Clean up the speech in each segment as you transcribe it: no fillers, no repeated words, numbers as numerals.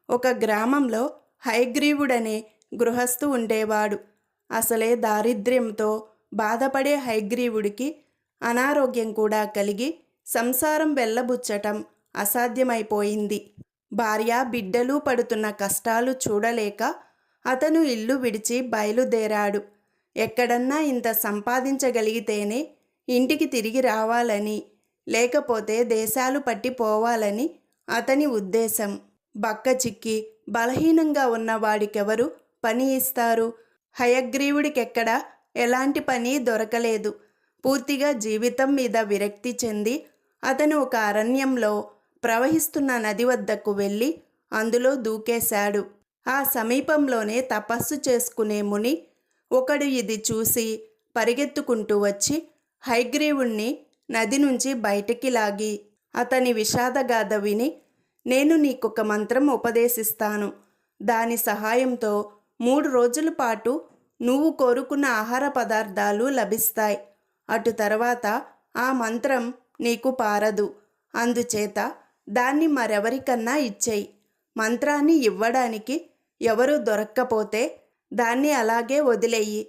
ఒక గ్రామంలో హయగ్రీవుడనే గృహస్థు ఉండేవాడు. అసలే దారిద్ర్యంతో బాధపడే హయగ్రీవుడికి అనారోగ్యం కూడా కలిగి సంసారం వెళ్ళబుచ్చటం అసాధ్యమైపోయింది. భార్య బిడ్డలు పడుతున్న కష్టాలు చూడలేక అతను ఇల్లు విడిచి బయలుదేరాడు. ఎక్కడన్నా ఇంత సంపాదించగలిగితేనే ఇంటికి తిరిగి రావాలని, లేకపోతే దేశాలు పట్టిపోవాలని అతని ఉద్దేశం. బక్కచిక్కి బలహీనంగా ఉన్న వాడికెవరు పని ఇస్తారు? హయగ్రీవుడికెక్కడా ఎలాంటి పని దొరకలేదు. పూర్తిగా జీవితం మీద విరక్తి చెంది అతను ఒక అరణ్యంలో ప్రవహిస్తున్న నది వద్దకు వెళ్ళి అందులో దూకేశాడు. ఆ సమీపంలోనే తపస్సు చేసుకునే ముని ఒకడు ఇది చూసి పరిగెత్తుకుంటూ వచ్చి హయగ్రీవుణ్ణి నది నుంచి బయటికి లాగి అతని విషాదగాథ విని, నేను నీకొక మంత్రం ఉపదేశిస్తాను. దాని సహాయంతో 3 రోజుల పాటు నువ్వు కోరుకున్న ఆహార పదార్థాలు లభిస్తాయి. అటు తర్వాత ఆ మంత్రం నీకు పారదు. అందుచేత దాన్ని మరెవరికన్నా ఇచ్చేయి. మంత్రాన్ని ఇవ్వడానికి ఎవరు దొరక్కపోతే దాన్ని అలాగే వదిలేయి.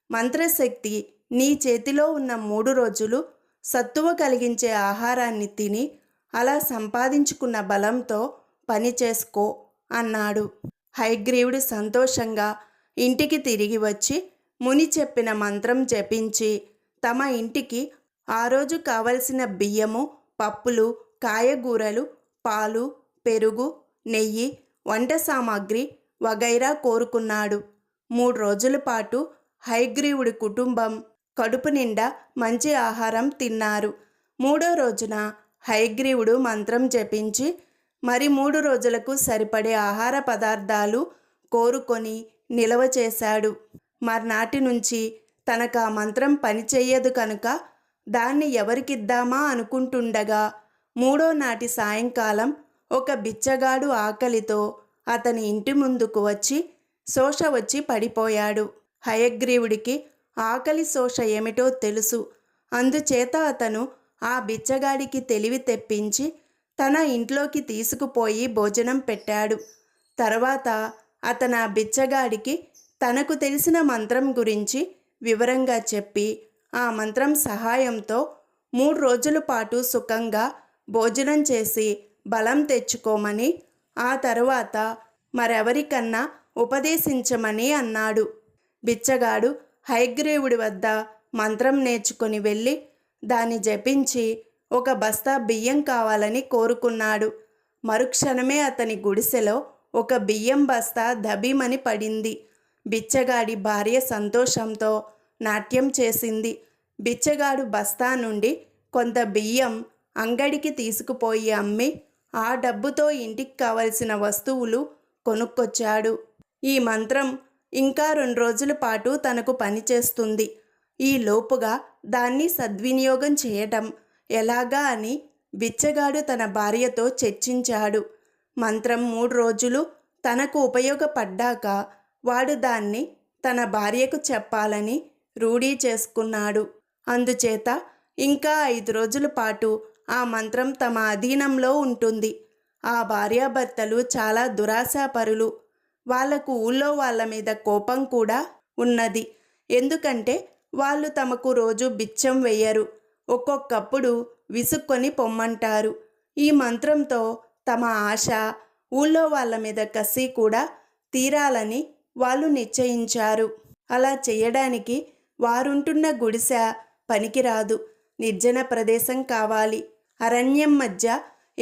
మంత్రశక్తి నీ చేతిలో ఉన్న 3 రోజులు సత్తువ కలిగించే ఆహారాన్ని తిని అలా సంపాదించుకున్న బలంతో పని చేసుకో అన్నాడు. హయగ్రీవుడు సంతోషంగా ఇంటికి తిరిగి వచ్చి ముని చెప్పిన మంత్రం జపించి తమ ఇంటికి ఆ రోజు కావలసిన బియ్యము, పప్పులు, కాయగూరలు, పాలు, పెరుగు, నెయ్యి, వంట సామాగ్రి వగైరా కోరుకున్నాడు. 3 రోజుల పాటు హయగ్రీవుడి కుటుంబం కడుపు నిండా మంచి ఆహారం తిన్నారు. 3వ రోజున హయగ్రీవుడు మంత్రం జపించి మరి 3 రోజులకు సరిపడే ఆహార పదార్థాలు కోరుకొని నిలవ చేశాడు. మర్నాటి నుంచి తనకు ఆ మంత్రం పనిచేయదు కనుక దాన్ని ఎవరికిద్దామా అనుకుంటుండగా 3వ నాటి సాయంకాలం ఒక బిచ్చగాడు ఆకలితో అతని ఇంటి ముందుకు వచ్చి శోష వచ్చి పడిపోయాడు. హయగ్రీవుడికి ఆకలి శోష ఏమిటో తెలుసు. అందుచేత అతను ఆ బిచ్చగాడికి తెలివి తెప్పించి తన ఇంట్లోకి తీసుకుపోయి భోజనం పెట్టాడు. తర్వాత అతను ఆ బిచ్చగాడికి తనకు తెలిసిన మంత్రం గురించి వివరంగా చెప్పి ఆ మంత్రం సహాయంతో 3 రోజుల పాటు సుఖంగా భోజనం చేసి బలం తెచ్చుకోమని, ఆ తరువాత మరెవరికన్నా ఉపదేశించమని అన్నాడు. బిచ్చగాడు హయగ్రీవుడి వద్ద మంత్రం నేర్చుకొని వెళ్ళి దాన్ని జపించి ఒక బస్తా బియ్యం కావాలని కోరుకున్నాడు. మరుక్షణమే అతని గుడిసెలో ఒక బియ్యం బస్తా దబీమని పడింది. బిచ్చగాడి భార్య సంతోషంతో నాట్యం చేసింది. బిచ్చగాడు బస్తా నుండి కొంత బియ్యం అంగడికి తీసుకుపోయి అమ్మి ఆ డబ్బుతో ఇంటికి కావలసిన వస్తువులు కొనుక్కొచ్చాడు. ఈ మంత్రం ఇంకా 2 రోజుల పాటు తనకు పనిచేస్తుంది. ఈ లోపుగా దాన్ని సద్వినియోగం చేయటం ఎలాగా అని బిచ్చగాడు తన భార్యతో చర్చించాడు. మంత్రం 3 రోజులు తనకు ఉపయోగపడ్డాక వాడు దాన్ని తన భార్యకు చెప్పాలని రూఢీ చేసుకున్నాడు. అందుచేత ఇంకా 5 రోజుల పాటు ఆ మంత్రం తమ అధీనంలో ఉంటుంది. ఆ భార్యాభర్తలు చాలా దురాశాపరులు. వాళ్లకు ఊళ్ళో వాళ్ళ మీద కోపం కూడా ఉన్నది. ఎందుకంటే వాళ్ళు తమకు రోజు బిచ్చం వెయ్యరు. ఒక్కొక్కప్పుడు విసుక్కొని పొమ్మంటారు. ఈ మంత్రంతో తమ ఆశ, ఊళ్ళో వాళ్ళ మీద కసి కూడా తీరాలని వాళ్ళు నిశ్చయించారు. అలా చేయడానికి వారుంటున్న గుడిసె పనికిరాదు. నిర్జన ప్రదేశం కావాలి. అరణ్యం మధ్య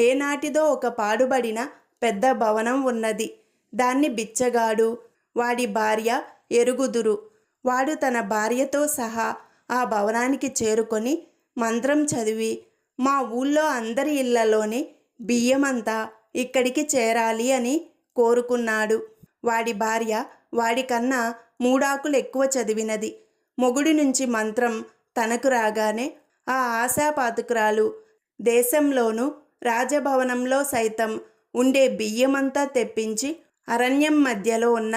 ఏనాటిదో ఒక పాడుబడిన పెద్ద భవనం ఉన్నది. దాన్ని బిచ్చగాడు, వాడి భార్య ఎరుగుదురు. వాడు తన భార్యతో సహా ఆ భవనానికి చేరుకొని మంత్రం చదివి, మా ఊళ్ళో అందరి ఇళ్లలోని బియ్యమంతా ఇక్కడికి చేరాలి అని కోరుకున్నాడు. వాడి భార్య వాడికన్నా 3 ఆకులు ఎక్కువ చదివినది. మొగుడి నుంచి మంత్రం తనకు రాగానే ఆ ఆశాపాతుకురాలు దేశంలోనూ రాజభవనంలో సైతం ఉండే బియ్యమంతా తెప్పించి అరణ్యం మధ్యలో ఉన్న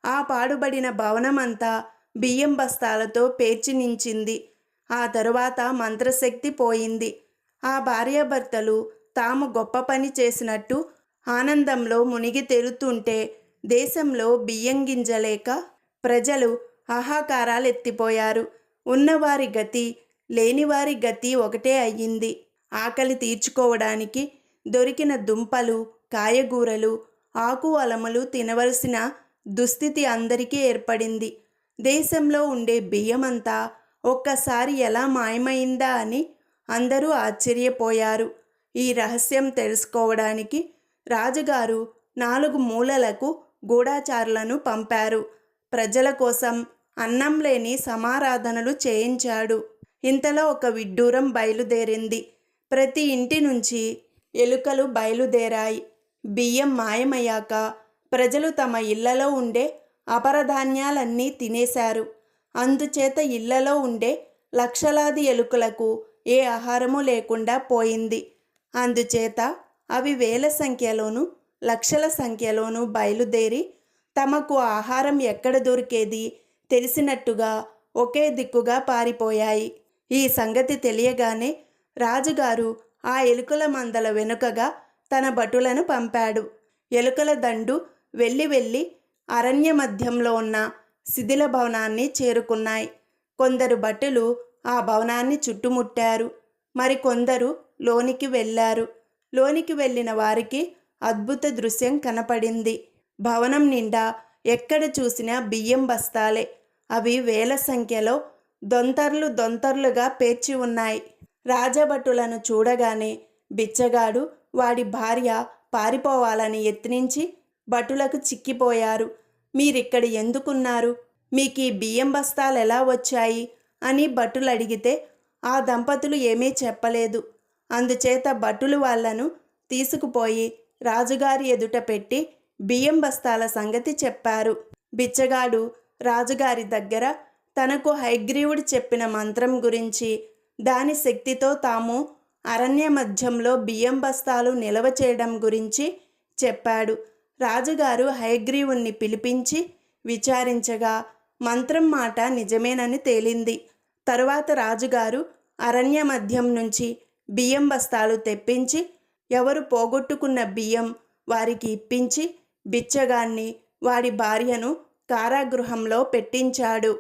ఆ పాడుబడిన భవనమంతా బియ్యం బస్తాలతో పేర్చి నించింది. ఆ తరువాత మంత్రశక్తి పోయింది. ఆ భార్యాభర్తలు తాము గొప్ప పని చేసినట్టు ఆనందంలో మునిగి తేలుతుంటే దేశంలో బియ్యం గింజలేక ప్రజలు హాహాకారాలెత్తిపోయారు. ఉన్నవారి గతి లేనివారి గతి ఒకటే అయ్యింది. ఆకలి తీర్చుకోవడానికి దొరికిన దుంపలు, కాయగూరలు, ఆకు అలములు తినవలసిన దుస్థితి అందరికీ ఏర్పడింది. దేశంలో ఉండే బియ్యమంతా ఒక్కసారి ఎలా మాయమైందా అని అందరూ ఆశ్చర్యపోయారు. ఈ రహస్యం తెలుసుకోవడానికి రాజుగారు 4 మూలలకు గూఢచారులను పంపారు. ప్రజల కోసం అన్నం లేని సమారాధనలు చేయించాడు. ఇంతలో ఒక విడ్డూరం బయలుదేరింది. ప్రతి ఇంటి నుంచి ఎలుకలు బయలుదేరాయి. బియ్యం మాయమయ్యాక ప్రజలు తమ ఇళ్లలో ఉండే అపరధాన్యాలన్నీ తినేశారు. అందుచేత ఇళ్లలో ఉండే లక్షలాది ఎలుకలకు ఏ ఆహారము లేకుండా పోయింది. అందుచేత అవి వేల సంఖ్యలోనూ లక్షల సంఖ్యలోనూ బయలుదేరి తమకు ఆహారం ఎక్కడ దొరికేది తెలిసినట్టుగా ఒకే దిక్కుగా పారిపోయాయి. ఈ సంగతి తెలియగానే రాజుగారు ఆ ఎలుకల మందల వెనుకగా తన భటులను పంపాడు. ఎలుకల దండు వెళ్ళి అరణ్య మధ్యంలో ఉన్న శిథిల భవనాన్ని చేరుకున్నాయి. కొందరు భటులు ఆ భవనాన్ని చుట్టుముట్టారు. మరికొందరు లోనికి వెళ్ళారు. లోనికి వెళ్ళిన వారికి అద్భుత దృశ్యం కనపడింది. భవనం నిండా ఎక్కడ చూసినా బియ్యం బస్తాలే. అవి వేల సంఖ్యలో దొంతర్లుగా పేర్చి ఉన్నాయి. రాజభటులను చూడగానే బిచ్చగాడు, వాడి భార్య పారిపోవాలని యత్నించి భటులకు చిక్కిపోయారు. మీరిక్కడ ఎందుకున్నారు? మీకు ఈ బియ్యం బస్తాలు ఎలా వచ్చాయి అని భటులు అడిగితే ఆ దంపతులు ఏమీ చెప్పలేదు. అందుచేత భటులు వాళ్లను తీసుకుపోయి రాజుగారి ఎదుట పెట్టి బియ్యం బస్తాల సంగతి చెప్పారు. బిచ్చగాడు రాజుగారి దగ్గర తనకు హయగ్రీవుడు చెప్పిన మంత్రం గురించి, దాని శక్తితో తాము అరణ్య మధ్యంలో బియ్యం బస్తాలు నిల్వ చేయడం గురించి చెప్పాడు. రాజుగారు హయగ్రీవుణ్ణి పిలిపించి విచారించగా మంత్రం మాట నిజమేనని తేలింది. తరువాత రాజుగారు అరణ్య మధ్యం నుంచి బియ్యం బస్తాలు తెప్పించి ఎవరు పోగొట్టుకున్న బియ్యం వారికి ఇప్పించి బిచ్చగాన్ని, వాడి భార్యను కారాగృహంలో పెట్టించాడు.